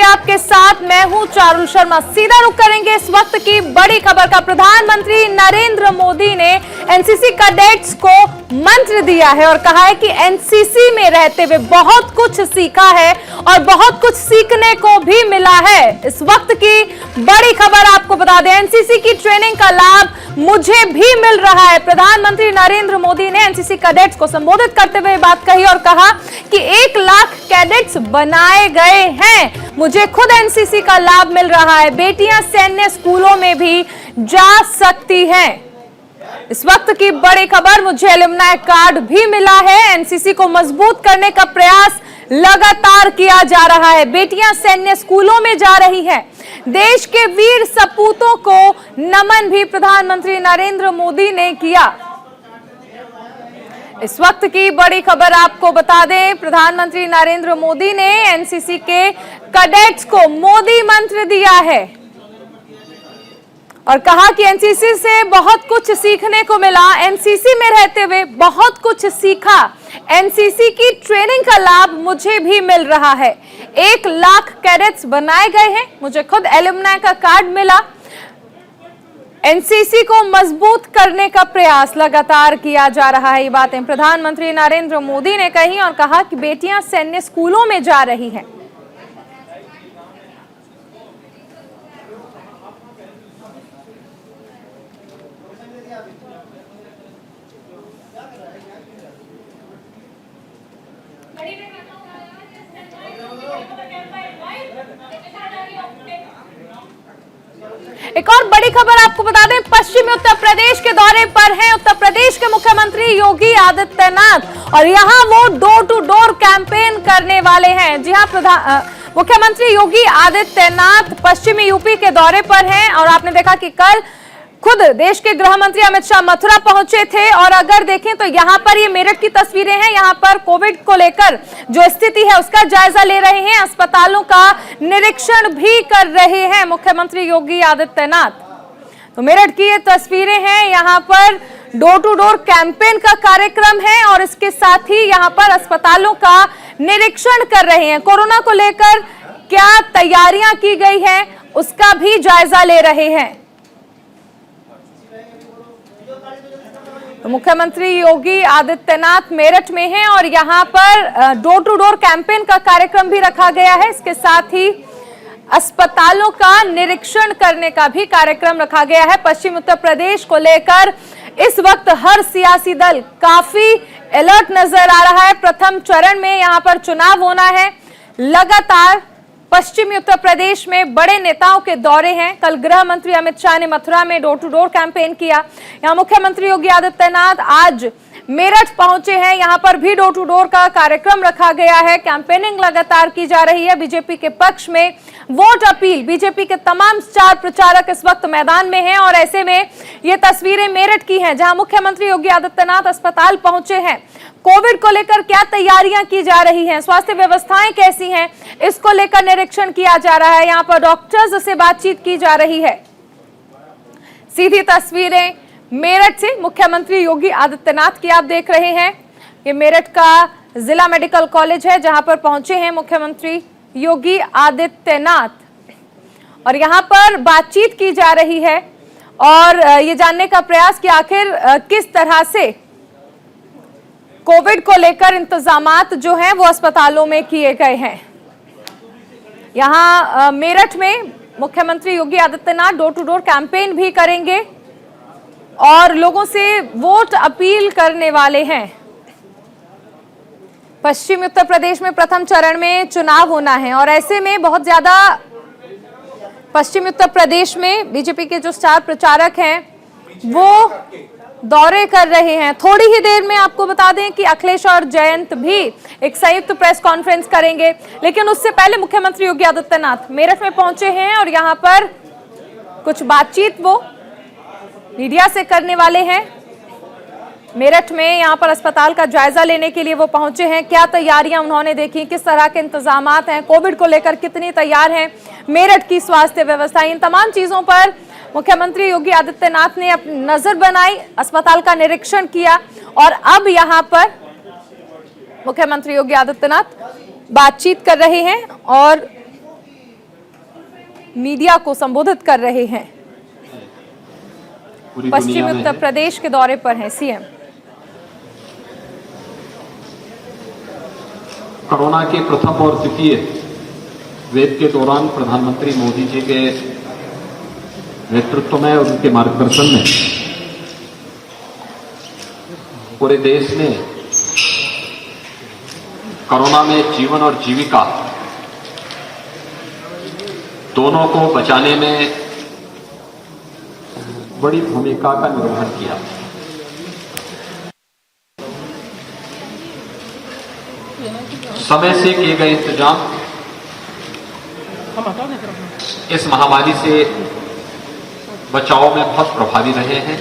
आपके साथ मैं हूं चारुल शर्मा। सीधा रुख करेंगे इस वक्त की बड़ी खबर का। प्रधानमंत्री नरेंद्र मोदी ने एनसीसी कैडेट्स को मंत्र दिया है और कहा है कि एनसीसी में रहते हुए बहुत कुछ सीखा है और बहुत कुछ सीखने को भी मिला है। इस वक्त की बड़ी खबर आपको बता दें, एनसीसी की ट्रेनिंग का लाभ मुझे भी मिल रहा है। प्रधानमंत्री नरेंद्र मोदी ने एनसीसी कैडेट्स को संबोधित करते हुए बात कही और कहा कि 1 लाख कैडेट्स बनाए गए हैं, मुझे खुद एनसीसी का लाभ मिल रहा है। बेटियां सैन्य स्कूलों में भी जा सकती हैं। इस वक्त की बड़ी खबर, मुझे एलुमनाई कार्ड भी मिला है। एनसीसी को मजबूत करने का प्रयास लगातार किया जा रहा है। बेटियां सैन्य स्कूलों में जा रही हैं। देश के वीर सपूतों को नमन भी प्रधानमंत्री नरेंद्र मोदी ने किया। इस वक्त की बड़ी खबर आपको बता दें, प्रधानमंत्री नरेंद्र मोदी ने एनसीसी के कैडेट्स को मोदी मंत्र दिया है और कहा कि एनसीसी से बहुत कुछ सीखने को मिला। एनसीसी में रहते हुए बहुत कुछ सीखा। एनसीसी की ट्रेनिंग का लाभ मुझे भी मिल रहा है। 1 लाख कैडेट्स बनाए गए हैं, मुझे खुद एलुमनाई का कार्ड मिला। एनसीसी को मजबूत करने का प्रयास लगातार किया जा रहा है। ये बातें प्रधानमंत्री नरेंद्र मोदी ने कही और कहा कि बेटियां सैन्य स्कूलों में जा रही हैं। एक और बड़ी खबर आपको बता दें, पश्चिमी उत्तर प्रदेश के दौरे पर हैं उत्तर प्रदेश के मुख्यमंत्री योगी आदित्यनाथ और यहां वो डोर टू डोर कैंपेन करने वाले हैं। जी हां, मुख्यमंत्री योगी आदित्यनाथ पश्चिमी यूपी के दौरे पर हैं और आपने देखा कि कल खुद देश के गृह मंत्री अमित शाह मथुरा पहुंचे थे। और अगर देखें तो यहां पर ये मेरठ की तस्वीरें हैं। यहां पर कोविड को लेकर जो स्थिति है उसका जायजा ले रहे हैं, अस्पतालों का निरीक्षण भी कर रहे हैं मुख्यमंत्री योगी आदित्यनाथ। तो मेरठ की ये तस्वीरें हैं, यहां पर डोर टू डोर कैंपेन का कार्यक्रम है और इसके साथ ही यहां पर अस्पतालों का निरीक्षण कर रहे हैं। कोरोना को लेकर क्या तैयारियां की गई है उसका भी जायजा ले रहे हैं। तो मुख्यमंत्री योगी आदित्यनाथ मेरठ में हैं और यहां पर डोर टू डोर कैंपेन का कार्यक्रम भी रखा गया है। इसके साथ ही अस्पतालों का निरीक्षण करने का भी कार्यक्रम रखा गया है। पश्चिम उत्तर प्रदेश को लेकर इस वक्त हर सियासी दल काफी अलर्ट नजर आ रहा है। प्रथम चरण में यहां पर चुनाव होना है। लगातार पश्चिमी उत्तर प्रदेश में बड़े नेताओं के दौरे हैं। कल गृह मंत्री अमित शाह ने मथुरा में डोर टू डोर कैंपेन किया। यहां मुख्यमंत्री योगी आदित्यनाथ आज मेरठ पहुंचे हैं। यहां पर भी डोर टू डोर का कार्यक्रम रखा गया है। कैंपेनिंग लगातार की जा रही है। बीजेपी के पक्ष में वोट अपील, बीजेपी के तमाम स्टार प्रचारक इस वक्त मैदान में हैं और ऐसे में ये तस्वीरें मेरठ की हैं जहां मुख्यमंत्री योगी आदित्यनाथ अस्पताल पहुंचे हैं। कोविड को लेकर क्या तैयारियां की जा रही हैं, स्वास्थ्य व्यवस्थाएं कैसी हैं, इसको लेकर निरीक्षण किया जा रहा है। यहां पर डॉक्टर्स से बातचीत की जा रही है। सीधी तस्वीरें मेरठ से मुख्यमंत्री योगी आदित्यनाथ की आप देख रहे हैं। ये मेरठ का जिला मेडिकल कॉलेज है जहां पर पहुंचे हैं मुख्यमंत्री योगी आदित्यनाथ और यहां पर बातचीत की जा रही है और ये जानने का प्रयास कि आखिर किस तरह से कोविड को लेकर इंतजामात जो हैं वो अस्पतालों में किए गए हैं। यहां मेरठ में मुख्यमंत्री Yogi Adityanath door to door campaign भी करेंगे और लोगों से वोट अपील करने वाले हैं। पश्चिमी उत्तर प्रदेश में प्रथम चरण में चुनाव होना है और ऐसे में बहुत ज्यादा पश्चिमी उत्तर प्रदेश में बीजेपी के जो स्टार प्रचारक हैं वो दौरे कर रहे हैं। थोड़ी ही देर में आपको बता दें कि अखिलेश और जयंत भी एक संयुक्त प्रेस कॉन्फ्रेंस करेंगे, लेकिन उससे पहले मुख्यमंत्री योगी आदित्यनाथ मेरठ में पहुंचे हैं और यहां पर कुछ बातचीत वो मीडिया से करने वाले हैं। मेरठ में यहां पर अस्पताल का जायजा लेने के लिए वो पहुंचे हैं। क्या तैयारियां उन्होंने देखी, किस तरह के इंतजामात हैं, कोविड को लेकर कितनी तैयार हैं मेरठ की स्वास्थ्य व्यवस्था, इन तमाम चीजों पर मुख्यमंत्री योगी आदित्यनाथ ने अपनी नजर बनाई, अस्पताल का निरीक्षण किया और अब यहां पर मुख्यमंत्री योगी आदित्यनाथ बातचीत कर रहे हैं और मीडिया को संबोधित कर रहे हैं। पश्चिमी उत्तर प्रदेश के दौरे पर हैं सीएम। कोरोना के प्रथम और द्वितीय वेव के दौरान प्रधानमंत्री मोदी जी के नेतृत्व में और उनके मार्गदर्शन में पूरे देश ने कोरोना में जीवन और जीविका दोनों को बचाने में बड़ी भूमिका का निर्वहन किया। समय से किए गए इंतजाम इस महामारी से बचाव में बहुत प्रभावी रहे हैं।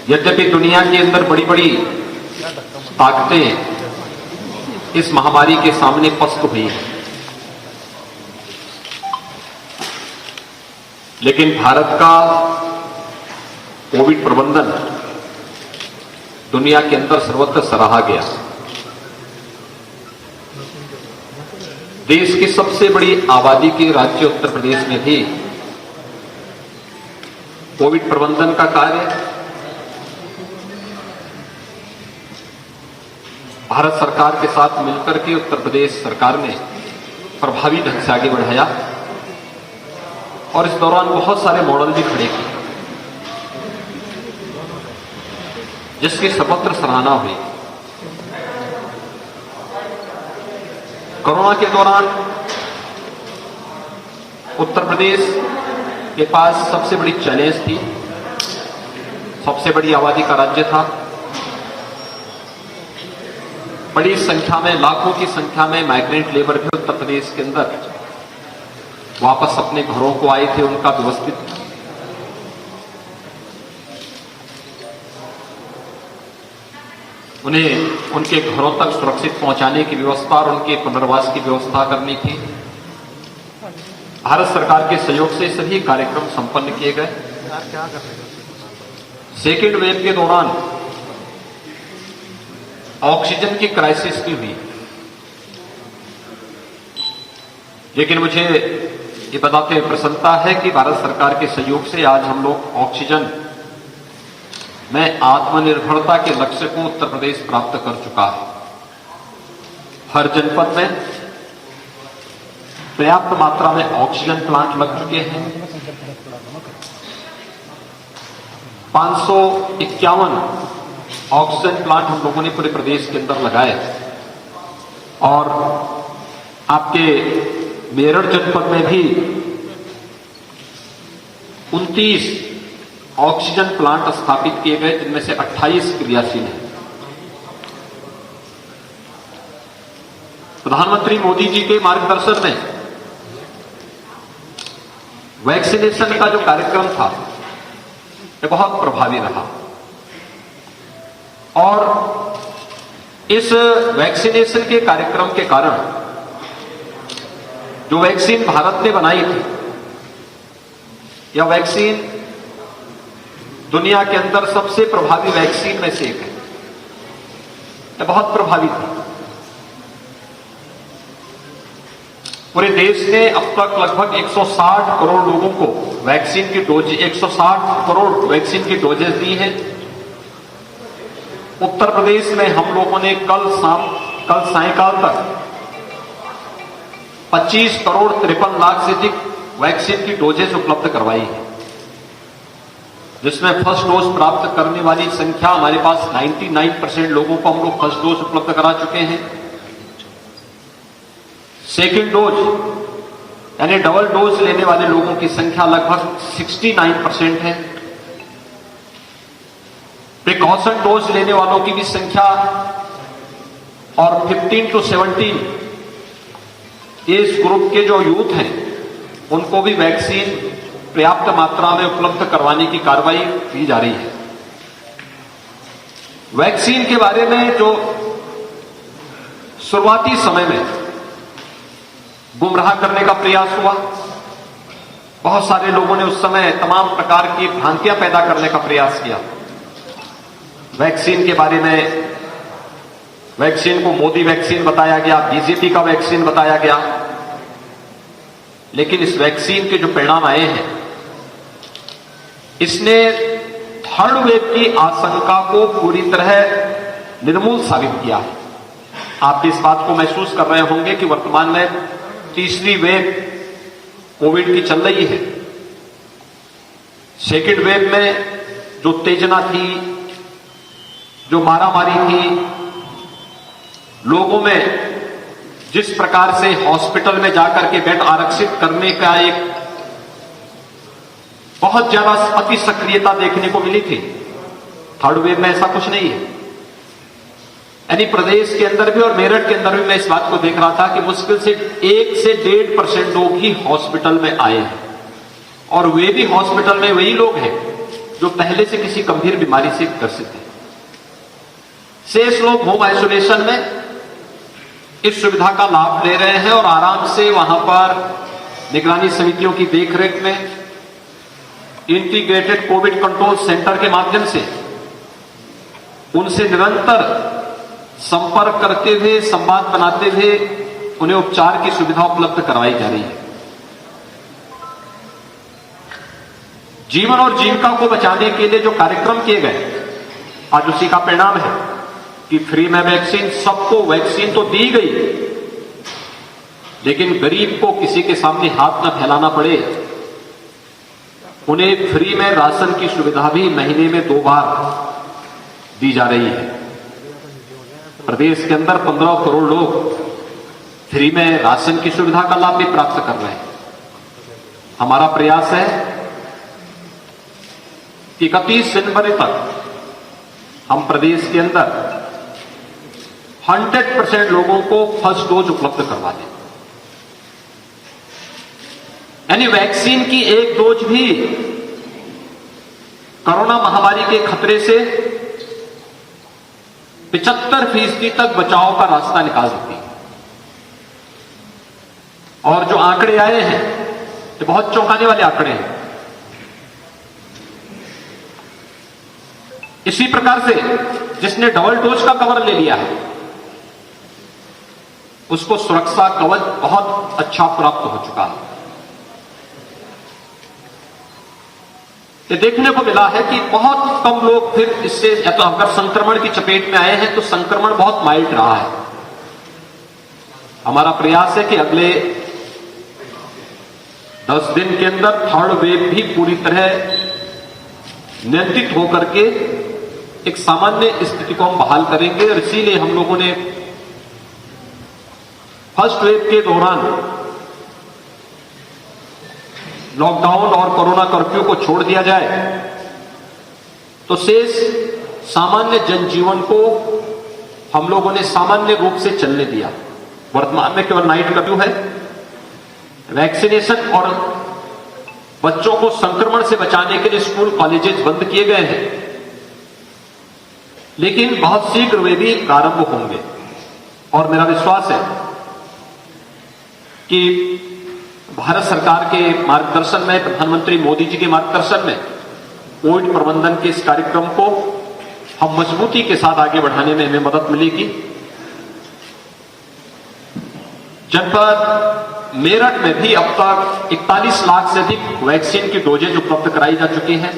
यद्यपि दुनिया के अंदर बड़ी बड़ी ताकतें इस महामारी के सामने पस्त हुई हैं, लेकिन भारत का कोविड प्रबंधन दुनिया के अंदर सर्वत्र सराहा गया। देश की सबसे बड़ी आबादी के राज्य उत्तर प्रदेश में भी कोविड प्रबंधन का कार्य भारत सरकार के साथ मिलकर के उत्तर प्रदेश सरकार ने प्रभावी ढंग से आगे बढ़ाया और इस दौरान बहुत सारे मॉडल भी खड़े किए, जिसकी सर्वत्र सराहना हुई। कोरोना के दौरान उत्तर प्रदेश के पास सबसे बड़ी चैलेंज थी, सबसे बड़ी आबादी का राज्य था। बड़ी संख्या में, लाखों की संख्या में माइग्रेंट लेबर भी उत्तर प्रदेश के अंदर वापस अपने घरों को आए थे। उनका व्यवस्थित उन्हें उनके घरों तक सुरक्षित पहुंचाने की व्यवस्था और उनके पुनर्वास की व्यवस्था करनी थी। भारत सरकार के सहयोग से सभी कार्यक्रम संपन्न किए गए। सेकेंड वेव के दौरान ऑक्सीजन की क्राइसिस भी हुई, लेकिन मुझे ये बताते हुए प्रसन्नता है कि भारत सरकार के सहयोग से आज हम लोग ऑक्सीजन में आत्मनिर्भरता के लक्ष्य को उत्तर प्रदेश प्राप्त कर चुका है। हर जनपद में पर्याप्त मात्रा में ऑक्सीजन प्लांट लग चुके हैं। 551 ऑक्सीजन प्लांट हम लोगों ने पूरे प्रदेश के अंदर लगाए और आपके मेरठ जनपद में भी 29 ऑक्सीजन प्लांट स्थापित किए गए, जिनमें से 28 क्रियाशील हैं। प्रधानमंत्री मोदी जी के मार्गदर्शन में वैक्सीनेशन का जो कार्यक्रम था ये बहुत प्रभावी रहा और इस वैक्सीनेशन के कार्यक्रम के कारण जो वैक्सीन भारत ने बनाई थी, यह वैक्सीन दुनिया के अंदर सबसे प्रभावी वैक्सीन में से एक है। यह बहुत प्रभावी थी। पूरे देश ने अब तक लगभग 160 करोड़ लोगों को वैक्सीन की डोज 160 करोड़ वैक्सीन की डोजेज दी हैं। उत्तर प्रदेश में हम लोगों ने कल सायंकाल तक 25 करोड़ 53 लाख से अधिक वैक्सीन की डोजेज उपलब्ध करवाई है, जिसमें फर्स्ट डोज प्राप्त करने वाली संख्या हमारे पास 99% लोगों को हम लोग फर्स्ट डोज उपलब्ध करा चुके हैं। सेकेंड डोज यानी डबल डोज लेने वाले लोगों की संख्या लगभग 69% है। प्रिकॉशन डोज लेने वालों की भी संख्या और 15 to 17 इस ग्रुप के जो यूथ हैं उनको भी वैक्सीन पर्याप्त मात्रा में उपलब्ध करवाने की कार्रवाई की जा रही है। वैक्सीन के बारे में जो शुरुआती समय में गुमराह करने का प्रयास हुआ, बहुत सारे लोगों ने उस समय तमाम प्रकार की भ्रांतियां पैदा करने का प्रयास किया। वैक्सीन के बारे में वैक्सीन को मोदी वैक्सीन बताया गया, बीजेपी का वैक्सीन बताया गया, लेकिन इस वैक्सीन के जो परिणाम आए हैं, इसने थर्ड वेव की आशंका को पूरी तरह निर्मूल साबित किया है। आप इस बात को महसूस कर रहे होंगे कि वर्तमान में तीसरी वेव कोविड की चल रही है। सेकेंड वेव में जो उत्तेजना थी, जो मारामारी थी, लोगों में जिस प्रकार से हॉस्पिटल में जाकर के बेड आरक्षित करने का एक बहुत ज्यादा अति सक्रियता देखने को मिली थी, थर्ड वेव में ऐसा कुछ नहीं है। यानी प्रदेश के अंदर भी और मेरठ के अंदर भी मैं इस बात को देख रहा था कि मुश्किल से 1 से 1.5% लोग ही हॉस्पिटल में आए हैं, और वे भी हॉस्पिटल में वही लोग हैं जो पहले से किसी गंभीर बीमारी से ग्रसित हैं। शेष लोग होम आइसोलेशन में इस सुविधा का लाभ ले रहे हैं और आराम से वहां पर निगरानी समितियों की देखरेख में इंटीग्रेटेड कोविड कंट्रोल सेंटर के माध्यम से उनसे निरंतर संपर्क करते हुए, संवाद बनाते हुए उन्हें उपचार की सुविधा उपलब्ध करवाई जा रही है। जीवन और जीविका को बचाने के लिए जो कार्यक्रम किए गए, आज उसी का परिणाम है कि फ्री में वैक्सीन, सबको वैक्सीन तो दी गई, लेकिन गरीब को किसी के सामने हाथ न फैलाना पड़े, उन्हें फ्री में राशन की सुविधा भी महीने में 2 बार दी जा रही है। प्रदेश के अंदर 15 करोड़ लोग फ्री में राशन की सुविधा का लाभ भी प्राप्त कर रहे हैं। हमारा प्रयास है कि 31 जनवरी तक हम प्रदेश के अंदर 100% लोगों को फर्स्ट डोज उपलब्ध करवा दें। यानी वैक्सीन की एक डोज भी कोरोना महामारी के खतरे से 75% तक बचाव का रास्ता निकाल सकती है। और जो आंकड़े आए हैं, ये बहुत चौंकाने वाले आंकड़े हैं। इसी प्रकार से जिसने डबल डोज का कवर ले लिया है, उसको सुरक्षा कवच बहुत अच्छा प्राप्त हो चुका है। ये देखने को मिला है कि बहुत कम लोग फिर इससे, या तो अगर संक्रमण की चपेट में आए हैं तो संक्रमण बहुत माइल्ड रहा है। हमारा प्रयास है कि अगले 10 दिन के अंदर थर्ड वेव भी पूरी तरह नियंत्रित होकर के एक सामान्य स्थिति को हम बहाल करेंगे। और इसीलिए हम लोगों ने फर्स्ट वेव के दौरान लॉकडाउन और कोरोना कर्फ्यू को छोड़ दिया जाए तो शेष सामान्य जनजीवन को हम लोगों ने सामान्य रूप से चलने दिया। वर्तमान में केवल नाइट कर्फ्यू है, वैक्सीनेशन और बच्चों को संक्रमण से बचाने के लिए स्कूल कॉलेजेस बंद किए गए हैं, लेकिन बहुत शीघ्र वे भी प्रारंभ होंगे। और मेरा विश्वास है कि भारत सरकार के मार्गदर्शन में, प्रधानमंत्री मोदी जी के मार्गदर्शन में कोविड प्रबंधन के इस कार्यक्रम को हम मजबूती के साथ आगे बढ़ाने में हमें मदद मिलेगी। जनपद मेरठ में भी अब तक 41 लाख से अधिक वैक्सीन की डोजेज उपलब्ध कराई जा चुकी हैं।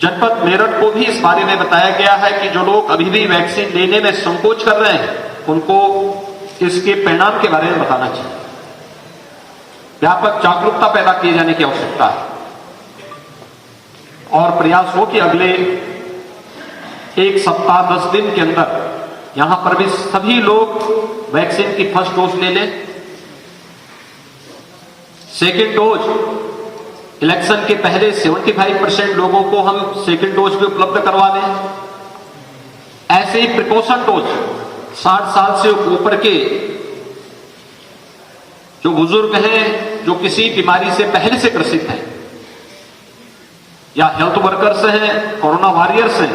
जनपद मेरठ को भी इस बारे में बताया गया है कि जो लोग अभी भी वैक्सीन लेने में संकोच कर रहे हैं, उनको इसके परिणाम के बारे में बताना चाहिए। व्यापक जागरूकता पैदा किए जाने की आवश्यकता है और प्रयास हो कि अगले 1 सप्ताह 10 दिन के अंदर यहां पर भी सभी लोग वैक्सीन की फर्स्ट डोज ले लें। सेकेंड डोज इलेक्शन के पहले 75% लोगों को हम सेकेंड डोज भी उपलब्ध करवा दें। ऐसे ही प्रिकॉशन डोज 60 साल से ऊपर के जो बुजुर्ग हैं, जो किसी बीमारी से पहले से ग्रसित हैं, या हेल्थ वर्कर्स हैं, कोरोना वॉरियर्स हैं,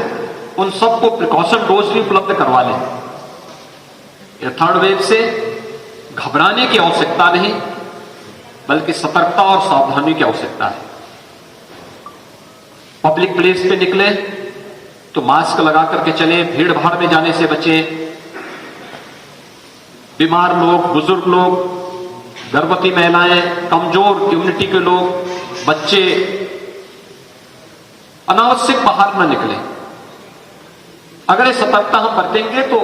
उन सबको प्रिकॉशन डोज भी उपलब्ध करवा लें। यह थर्ड वेव से घबराने की आवश्यकता नहीं, बल्कि सतर्कता और सावधानी की आवश्यकता है। पब्लिक प्लेस पे निकले तो मास्क लगा करके चलें, भीड़ भाड़ में जाने से बचें। बीमार लोग, बुजुर्ग लोग, गर्भवती महिलाएं, कमजोर इम्यूनिटी के लोग, बच्चे अनावश्यक बाहर न निकले। अगर ये सतर्कता हम बरतेंगे तो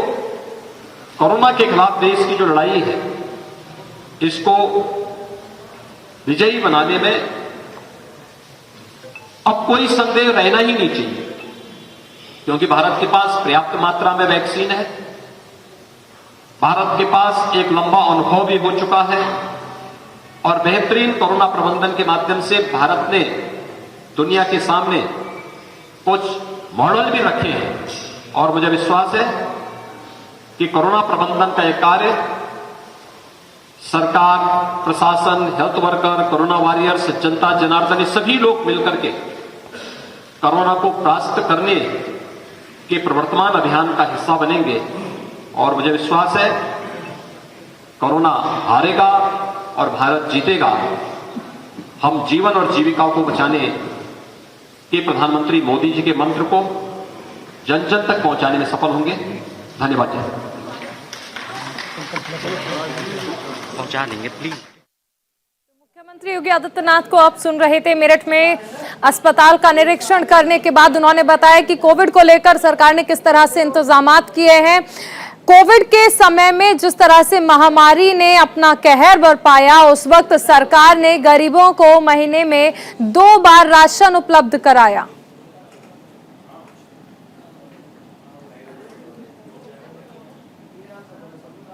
कोरोना के खिलाफ देश की जो लड़ाई है इसको विजयी बनाने में अब कोई संदेह रहना ही नहीं चाहिए, क्योंकि भारत के पास पर्याप्त मात्रा में वैक्सीन है। भारत के पास एक लंबा अनुभव भी हो चुका है और बेहतरीन कोरोना प्रबंधन के माध्यम से भारत ने दुनिया के सामने कुछ मॉडल भी रखे हैं और मुझे विश्वास है कि कोरोना प्रबंधन का यह कार्य सरकार, प्रशासन, हेल्थ वर्कर, कोरोना वॉरियर्स, जनता जनार्दन, ये सभी लोग मिलकर के कोरोना को परास्त करने के प्रवर्तमान अभियान का हिस्सा बनेंगे और मुझे विश्वास है कोरोना हारेगा और भारत जीतेगा। हम जीवन और जीविका को बचाने के प्रधानमंत्री मोदी जी के मंत्र को जन जन तक पहुंचाने में सफल होंगे। धन्यवाद। पहुंचा देंगे प्लीज। मुख्यमंत्री योगी आदित्यनाथ को आप सुन रहे थे। मेरठ में अस्पताल का निरीक्षण करने के बाद उन्होंने बताया कि कोविड को लेकर सरकार ने किस तरह से इंतजामात किए हैं। कोविड के समय में जिस तरह से महामारी ने अपना कहर बरपाया, उस वक्त सरकार ने गरीबों को महीने में 2 बार राशन उपलब्ध कराया।